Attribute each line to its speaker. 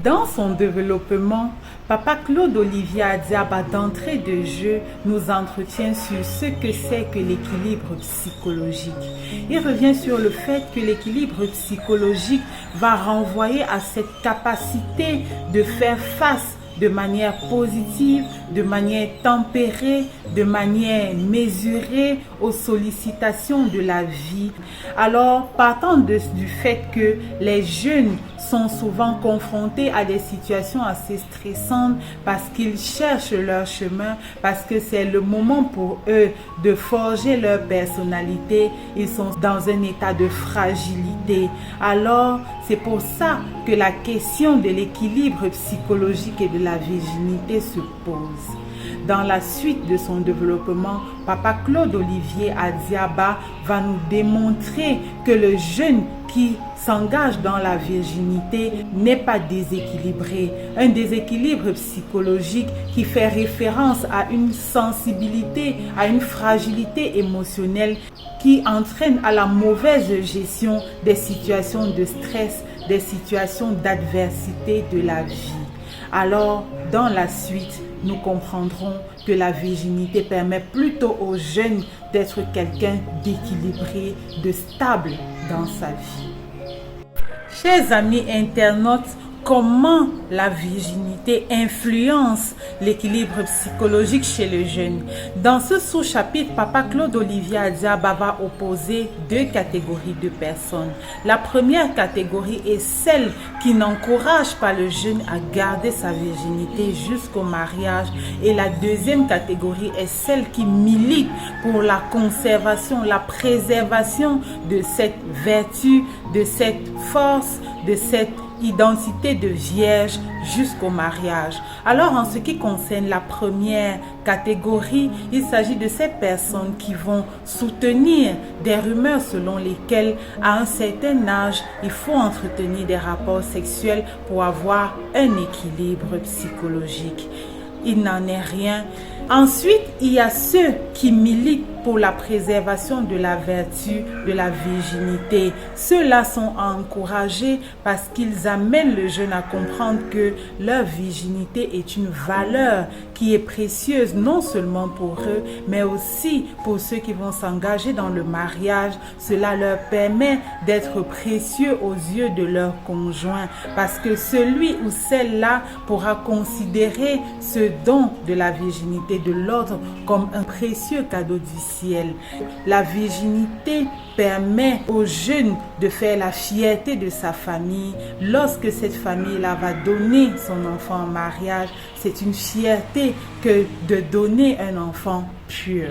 Speaker 1: Dans son développement, Papa Claude Olivier Adiaba d'entrée de jeu nous entretient sur ce que c'est que l'équilibre psychologique. Il revient sur le fait que l'équilibre psychologique va renvoyer à cette capacité de faire face de manière positive, de manière tempérée, de manière mesurée aux sollicitations de la vie. Alors, partant du fait que les jeunes sont souvent confrontés à des situations assez stressantes parce qu'ils cherchent leur chemin, parce que c'est le moment pour eux de forger leur personnalité, ils sont dans un état de fragilité. Alors, c'est pour ça que la question de l'équilibre psychologique et de la virginité se pose. Dans la suite de son développement, Papa Claude Olivier Adiaba va nous démontrer que le jeune qui s'engage dans la virginité n'est pas déséquilibré. Un déséquilibre psychologique qui fait référence à une sensibilité, à une fragilité émotionnelle qui entraîne à la mauvaise gestion des situations de stress, des situations d'adversité de la vie. Alors, dans la suite, nous comprendrons que la virginité permet plutôt aux jeunes d'être quelqu'un d'équilibré, de stable dans sa vie. Chers amis internautes, comment la virginité influence l'équilibre psychologique chez le jeune? Dans ce sous-chapitre, Papa Claude Olivier Adiaba va opposer deux catégories de personnes. La première catégorie est celle qui n'encourage pas le jeune à garder sa virginité jusqu'au mariage. Et la deuxième catégorie est celle qui milite pour la conservation, la préservation de cette vertu, de cette force, de cette identité de vierge jusqu'au mariage. Alors, en ce qui concerne la première catégorie, il s'agit de ces personnes qui vont soutenir des rumeurs selon lesquelles, à un certain âge, il faut entretenir des rapports sexuels pour avoir un équilibre psychologique. Il n'en est rien. Ensuite, il y a ceux qui militent pour la préservation de la vertu, de la virginité. Ceux-là sont encouragés parce qu'ils amènent le jeune à comprendre que leur virginité est une valeur qui est précieuse non seulement pour eux, mais aussi pour ceux qui vont s'engager dans le mariage. Cela leur permet d'être précieux aux yeux de leur conjoint parce que celui ou celle-là pourra considérer ce don de la virginité de l'autre comme un précieux cadeau du ciel. La virginité permet aux jeunes de faire la fierté de sa famille. Lorsque cette famille-là va donner son enfant en mariage, c'est une fierté que de donner un enfant pur.